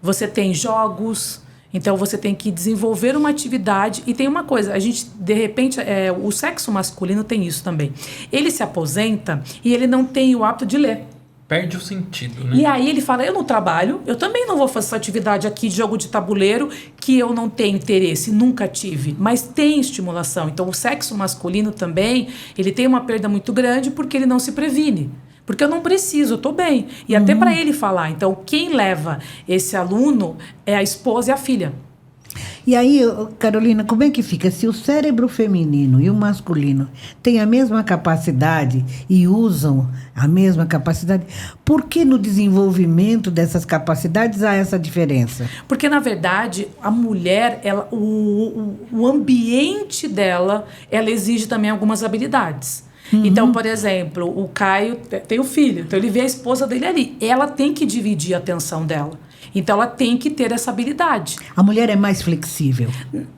você tem jogos. Então, você tem que desenvolver uma atividade. E tem uma coisa, a gente, de repente, o sexo masculino tem isso também. Ele se aposenta e ele não tem o hábito de ler. Perde o sentido, né? E aí ele fala, eu não trabalho, eu também não vou fazer essa atividade aqui de jogo de tabuleiro que eu não tenho interesse, nunca tive, mas tem estimulação. Então o sexo masculino também, ele tem uma perda muito grande porque ele não se previne. Porque eu não preciso, eu estou bem. E até para ele falar. Então quem leva esse aluno é a esposa e a filha. E aí, Carolina, como é que fica? Se o cérebro feminino e o masculino têm a mesma capacidade e usam a mesma capacidade, por que no desenvolvimento dessas capacidades há essa diferença? Porque, na verdade, a mulher, o ambiente dela, ela exige também algumas habilidades. Então, por exemplo, o Caio tem o filho, então ele vê a esposa dele ali. Ela tem que dividir a atenção dela. Então, ela tem que ter essa habilidade. A mulher é mais flexível.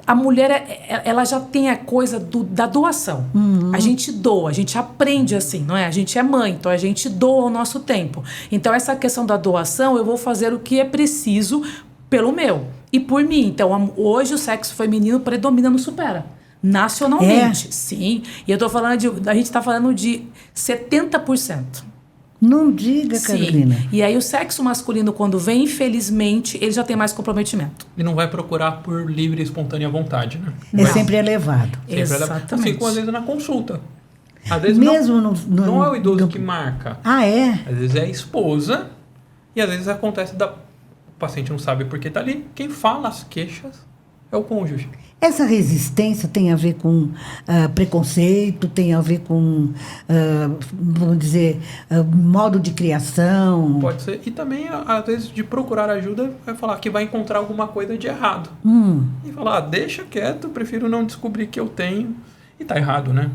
A mulher, ela já tem a coisa da doação. A gente doa, a gente aprende assim, não é? A gente é mãe, então a gente doa o nosso tempo. Então, essa questão da doação, eu vou fazer o que é preciso pelo meu e por mim. Então, hoje o sexo feminino predomina no Supera. Nacionalmente, sim. E eu tô falando a gente está falando de 70%. Não diga, Carolina. Sim. E aí o sexo masculino, quando vem, infelizmente, ele já tem mais comprometimento. E não vai procurar por livre e espontânea vontade, né? É sempre elevado. Sempre Exatamente. assim como às vezes na consulta. Às vezes Mesmo não é o idoso que marca. Ah, é? Às vezes é a esposa e às vezes acontece o paciente não sabe por que está ali. Quem fala as queixas é o cônjuge. Essa resistência tem a ver com preconceito, tem a ver com, vamos dizer, modo de criação? Pode ser. E também, às vezes, de procurar ajuda, vai falar que vai encontrar alguma coisa de errado. E falar, deixa quieto, prefiro não descobrir que eu tenho. E tá errado, né?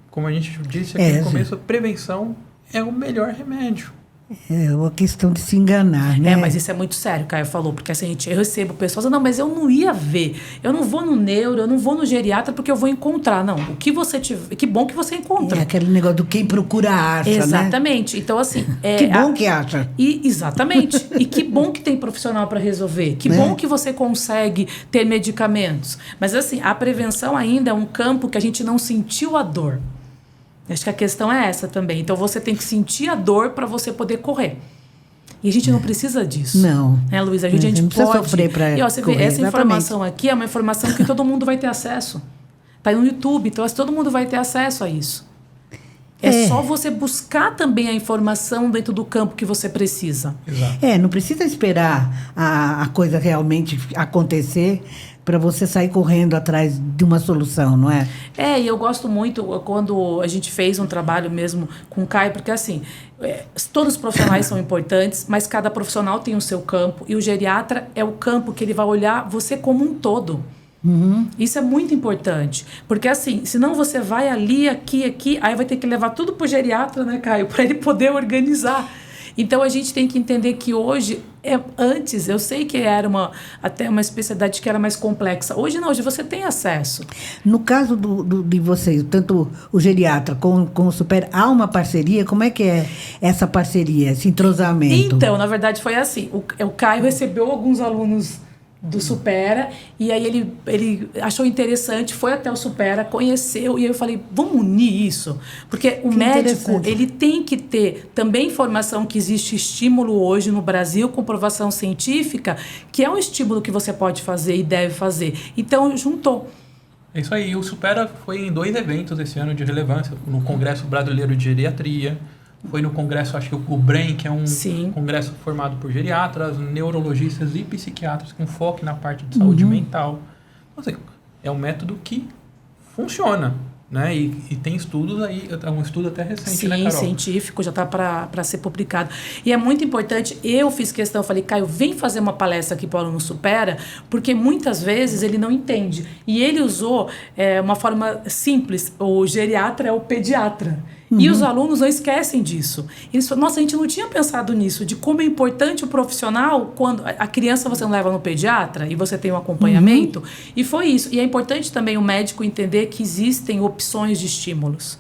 Como a gente disse aqui no começo, prevenção é o melhor remédio. É uma questão de se enganar, né? Mas isso é muito sério, o Caio falou, porque assim, eu recebo pessoas, não, mas eu não ia ver, eu não vou no neuro, eu não vou no geriatra porque eu vou encontrar. Não, o que você tiver, que bom que você encontra. É aquele negócio do quem procura acha, exatamente. Né? Então, assim... que bom que acha. Exatamente. E que bom que tem profissional para resolver. Que bom que você consegue ter medicamentos. Mas, assim, a prevenção ainda é um campo que a gente não sentiu a dor. Acho que a questão é essa também. Então, você tem que sentir a dor para você poder correr. E a gente não precisa disso. Não. Né, Luísa? A gente não pode... precisa sofrer para correr. Você vê, essa informação aqui é uma informação que todo mundo vai ter acesso. Está no YouTube, então todo mundo vai ter acesso a isso. É só você buscar também a informação dentro do campo que você precisa. Exato. Não precisa esperar a coisa realmente acontecer para você sair correndo atrás de uma solução, não é? E eu gosto muito quando a gente fez um trabalho mesmo com o Caio, porque assim, todos os profissionais são importantes, mas cada profissional tem o seu campo, e o geriatra é o campo que ele vai olhar você como um todo. Isso é muito importante, porque assim, senão você vai ali, aqui, aí vai ter que levar tudo pro geriatra, né, Caio, para ele poder organizar. Então a gente tem que entender que hoje, antes, eu sei que era até uma especialidade que era mais complexa. Hoje não, hoje você tem acesso. No caso de vocês, tanto o geriatra com o Supera, há uma parceria? Como é que é essa parceria, esse entrosamento? Então, na verdade foi assim, o Caio recebeu alguns alunos do Supera, e aí ele achou interessante, foi até o Supera, conheceu, e aí eu falei, vamos unir isso, porque o médico, ele tem que ter também informação que existe estímulo hoje no Brasil, comprovação científica, que é um estímulo que você pode fazer e deve fazer. Então, juntou. É isso aí, o Supera foi em 2 eventos esse ano de relevância, no Congresso Brasileiro de Geriatria, foi no congresso, acho que o BREM, que é um congresso formado por geriatras, neurologistas e psiquiatras com foco na parte de saúde mental. Então, assim, é um método que funciona. né? E tem estudos aí, um estudo até recente, sim, né, Carol? Científico, já está para ser publicado. E é muito importante, eu fiz questão, falei, Caio, vem fazer uma palestra aqui para o Aluno Supera, porque muitas vezes ele não entende. E ele usou uma forma simples, o geriatra é o pediatra. E os alunos não esquecem disso. Eles falam, nossa, a gente não tinha pensado nisso, de como é importante o profissional quando a criança você não leva no pediatra e você tem um acompanhamento. E foi isso. E é importante também o médico entender que existem opções de estímulos.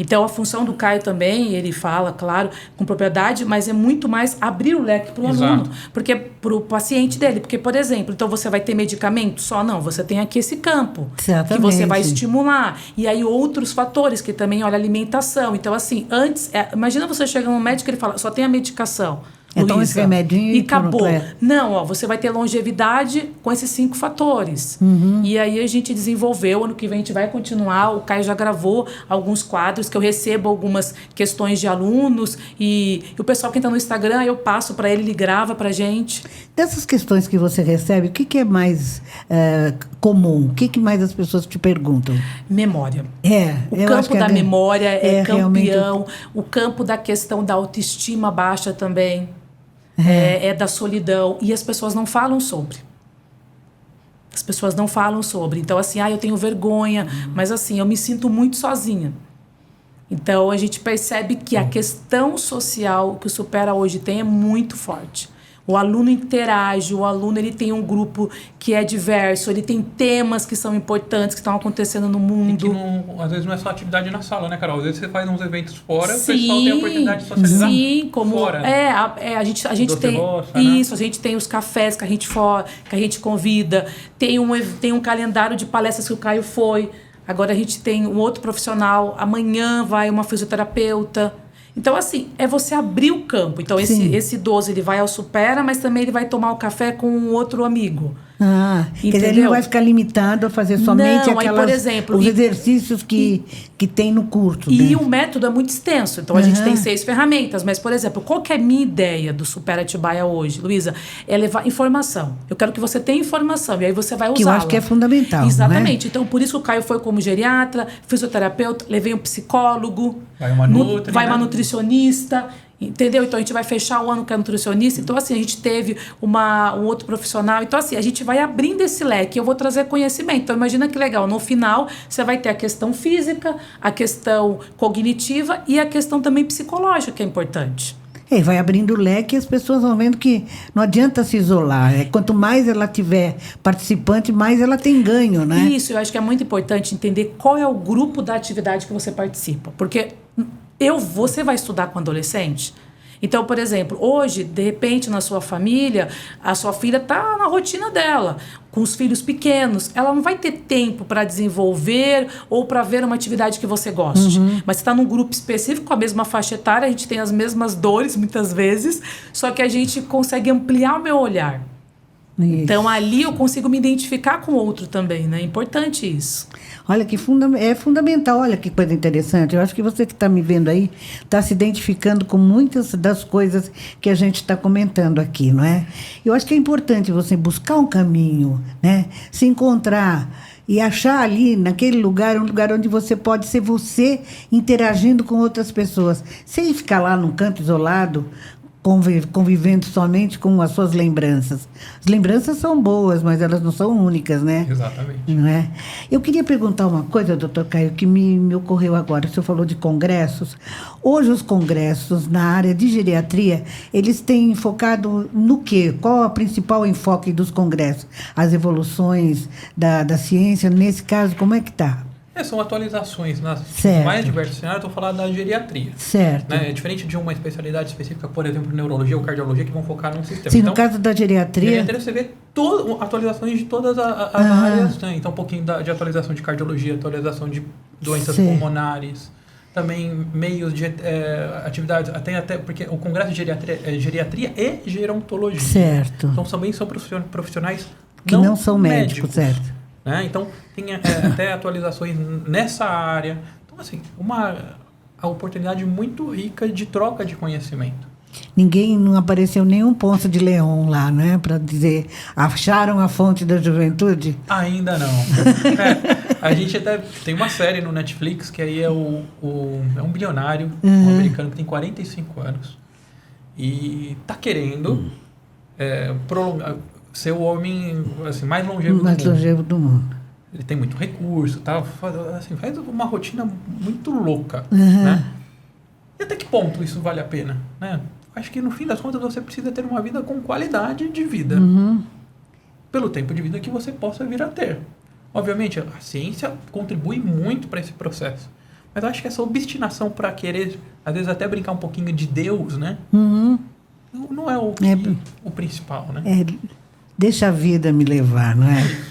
Então, a função do Caio também, ele fala, claro, com propriedade, mas é muito mais abrir o leque para o aluno, porque para o paciente dele. Porque, por exemplo, então você vai ter medicamento só? Não, você tem aqui esse campo, exatamente, que você vai estimular. E aí outros fatores, que também, olha, alimentação. Então, assim, antes, imagina você chega num médico e ele fala, só tem a medicação. Então esse remedinho e acabou. Não, ó, você vai ter longevidade com esses 5 fatores. E aí a gente desenvolveu, ano que vem a gente vai continuar, o Caio já gravou alguns quadros que eu recebo algumas questões de alunos e o pessoal que está no Instagram, eu passo para ele grava pra gente. Dessas questões que você recebe, o que é mais comum? O que mais as pessoas te perguntam? Memória. O campo da memória é campeão. Realmente... O campo da questão da autoestima baixa também. É da solidão. E as pessoas não falam sobre. As pessoas não falam sobre. Então, assim, eu tenho vergonha, mas assim, eu me sinto muito sozinha. Então, a gente percebe que a questão social que o Supera hoje tem é muito forte. O aluno interage, o aluno ele tem um grupo que é diverso, ele tem temas que são importantes, que estão acontecendo no mundo. E que às vezes não é só atividade na sala, né, Carol? Às vezes você faz uns eventos fora, o pessoal tem a oportunidade de socializar fora. A gente tem roça, isso, né? A gente tem os cafés que a gente convida, tem um calendário de palestras que o Caio foi. Agora a gente tem um outro profissional, amanhã vai uma fisioterapeuta. Então, assim, é você abrir o campo. Então, esse idoso, ele vai ao Supera, mas também ele vai tomar o café com um outro amigo. Quer dizer, ele não vai ficar limitado a fazer somente por exemplo, os exercícios que tem no curso. E o método é muito extenso. Então, a gente tem 6 ferramentas. Mas, por exemplo, qual que é a minha ideia do Supera Atibaia hoje, Luísa? É levar informação. Eu quero que você tenha informação. E aí você vai usá-la. Que eu acho que é fundamental. Exatamente. Então, por isso que o Caio foi como geriatra, fisioterapeuta, levei um psicólogo. Vai uma nutricionista. Entendeu? Então, a gente vai fechar o ano com a nutricionista. Então, assim, a gente teve um outro profissional. Então, assim, a gente vai abrindo esse leque. Eu vou trazer conhecimento. Então, imagina que legal. No final, você vai ter a questão física, a questão cognitiva e a questão também psicológica, que é importante. Vai abrindo o leque e as pessoas vão vendo que não adianta se isolar. Quanto mais ela tiver participante, mais ela tem ganho, né? Isso, eu acho que é muito importante entender qual é o grupo da atividade que você participa. Porque você vai estudar com adolescente? Então, por exemplo, hoje, de repente, na sua família, a sua filha está na rotina dela, com os filhos pequenos. Ela não vai ter tempo para desenvolver ou para ver uma atividade que você goste. Mas você está num grupo específico, com a mesma faixa etária, a gente tem as mesmas dores, muitas vezes, só que a gente consegue ampliar o meu olhar. Isso. Então, ali eu consigo me identificar com o outro também, né? É importante isso. Olha, é fundamental. Olha que coisa interessante. Eu acho que você que está me vendo aí está se identificando com muitas das coisas que a gente está comentando aqui, não é? Eu acho que é importante você buscar um caminho, né? Se encontrar e achar ali, naquele lugar, um lugar onde você pode ser você interagindo com outras pessoas. Sem ficar lá num canto isolado, convivendo somente com as suas lembranças. As lembranças são boas, mas elas não são únicas, né? Exatamente. Não é? Eu queria perguntar uma coisa, doutor Caio, que me ocorreu agora. O senhor falou de congressos. Hoje, os congressos na área de geriatria, eles têm focado no quê? Qual é o principal enfoque dos congressos? As evoluções da ciência, nesse caso, como é que está? São atualizações nas certo. mais diversos cenários. Estou falando da geriatria. Certo. Né? É diferente de uma especialidade específica, por exemplo, neurologia ou cardiologia, que vão focar num sistema. Sim, então, no caso da geriatria... Geriatria você vê atializações de todas as áreas. Né? Então, um pouquinho de atualização de cardiologia, atualização de doenças pulmonares. Também meios de atividades, até porque o Congresso de Geriatria e Gerontologia. Certo. Então, também são profissionais que não são médicos, certo. Né? Então, tem até atualizações nessa área. Então, assim, a oportunidade muito rica de troca de conhecimento. Não apareceu nenhum Ponce de Leão lá, né? Para dizer, acharam a fonte da juventude? Ainda não. A gente até tem uma série no Netflix que aí é um bilionário, um americano que tem 45 anos e tá querendo prolongar, ser o homem assim, mais longevo do mundo. Ele tem muito recurso, tá? Assim, faz uma rotina muito louca, né? E até que ponto isso vale a pena, né? Acho que no fim das contas você precisa ter uma vida com qualidade de vida. Pelo tempo de vida que você possa vir a ter. Obviamente, a ciência contribui muito para esse processo. Mas eu acho que essa obstinação para querer, às vezes até brincar um pouquinho de Deus, né? Não é o principal, né? Deixa a vida me levar, não é?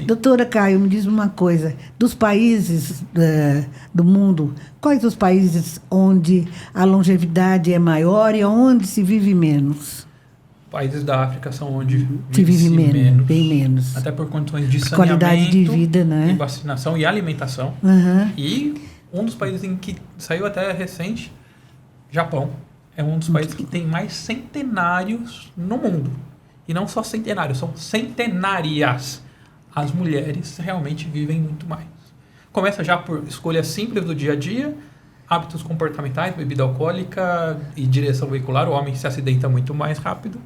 Doutora Caio, me diz uma coisa. Dos países do mundo, quais os países onde a longevidade é maior e onde se vive menos? Países da África são onde se vive menos, bem menos. Até por condições de saneamento, qualidade de vida, né? E vacinação e alimentação. E um dos países em que saiu até recente, Japão, é um dos países que tem mais centenários no mundo. E não só centenários, são centenárias. As mulheres realmente vivem muito mais. Começa já por escolhas simples do dia a dia, hábitos comportamentais, bebida alcoólica e direção veicular. O homem se acidenta muito mais rápido.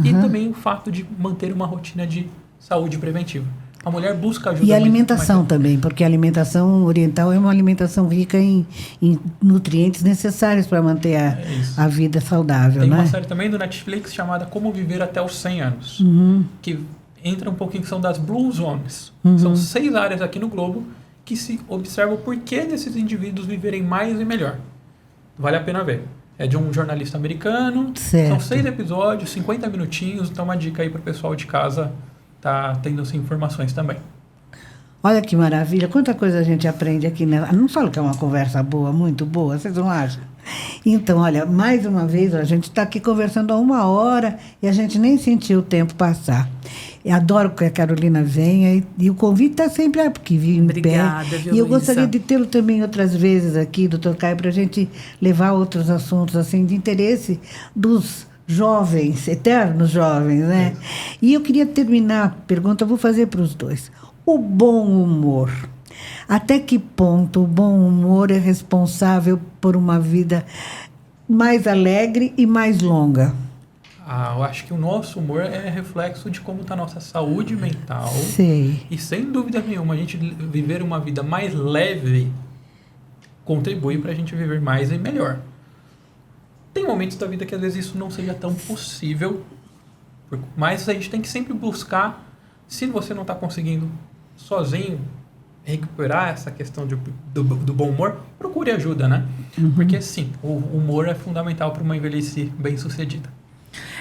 E também o fato de manter uma rotina de saúde preventiva. A mulher busca ajuda. E a alimentação também, porque a alimentação oriental é uma alimentação rica em nutrientes necessários para manter a vida saudável. Tem uma série também do Netflix chamada Como Viver Até os 100 Anos, que entra um pouquinho que são das Blue Zones. São 6 áreas aqui no globo que se observa o porquê desses indivíduos viverem mais e melhor. Vale a pena ver. É de um jornalista americano. Certo. São 6 episódios, 50 minutinhos. Então uma dica aí para o pessoal de casa tá tendo essas informações também. Olha que maravilha, quanta coisa a gente aprende aqui. Não falo que é uma conversa boa, muito boa, vocês não acham? Então, olha, mais uma vez, a gente está aqui conversando há 1 hora e a gente nem sentiu o tempo passar. Eu adoro que a Carolina venha e o convite está sempre porque vive em pé. Obrigada, viu, e eu Luísa? gostaria de tê-lo também outras vezes aqui, doutor Caio, para a gente levar outros assuntos assim, de interesse dos jovens, eternos jovens, né? E eu queria terminar a pergunta, eu vou fazer para os dois. O bom humor. Até que ponto o bom humor é responsável por uma vida mais alegre e mais longa? Eu acho que o nosso humor é reflexo de como está a nossa saúde mental. Sei. E sem dúvida nenhuma, a gente viver uma vida mais leve contribui para a gente viver mais e melhor. Tem momentos da vida que às vezes isso não seja tão possível, mas a gente tem que sempre buscar, se você não está conseguindo sozinho recuperar essa questão do bom humor, procure ajuda, né? Porque sim, o humor é fundamental para uma velhice bem-sucedida.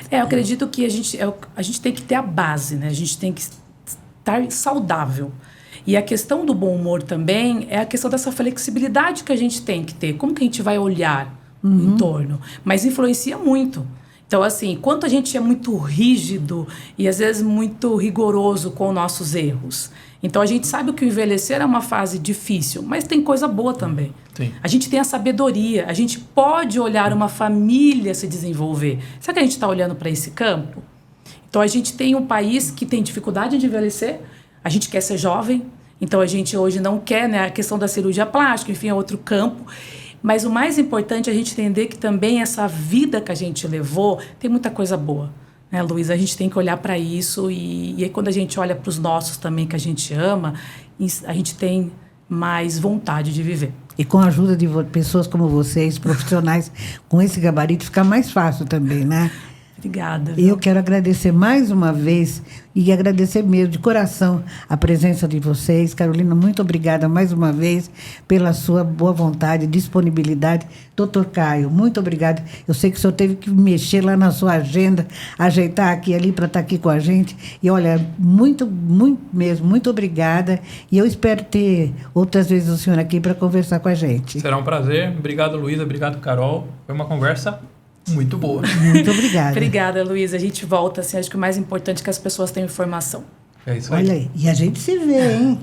Eu acredito que a gente tem que ter a base, né? A gente tem que estar saudável. E a questão do bom humor também é a questão dessa flexibilidade que a gente tem que ter. Como que a gente vai olhar em torno? Mas influencia muito. Então, assim, quanto a gente é muito rígido e às vezes muito rigoroso com nossos erros. Então, a gente sabe que o envelhecer é uma fase difícil, mas tem coisa boa também. Sim. A gente tem a sabedoria, a gente pode olhar uma família se desenvolver. Será que a gente está olhando para esse campo? Então, a gente tem um país que tem dificuldade de envelhecer, a gente quer ser jovem, então a gente hoje não quer, né, a questão da cirurgia plástica, enfim, é outro campo. Mas o mais importante é a gente entender que também essa vida que a gente levou tem muita coisa boa. Né, Luísa? A gente tem que olhar para isso e aí quando a gente olha para os nossos também que a gente ama, a gente tem mais vontade de viver. E com a ajuda de pessoas como vocês, profissionais com esse gabarito, fica mais fácil também, né? Obrigada. Viu? Eu quero agradecer mais uma vez e agradecer mesmo de coração a presença de vocês. Carolina, muito obrigada mais uma vez pela sua boa vontade, disponibilidade. Doutor Caio, muito obrigada. Eu sei que o senhor teve que mexer lá na sua agenda, ajeitar aqui e ali para estar aqui com a gente. E olha, muito, muito mesmo, muito obrigada. E eu espero ter outras vezes o senhor aqui para conversar com a gente. Será um prazer. Obrigado, Luísa. Obrigado, Carol. Foi uma conversa muito boa. Muito obrigada. Obrigada, Luísa. A gente volta, assim, acho que o mais importante é que as pessoas tenham informação. É isso aí. Olha aí, e a gente se vê, hein?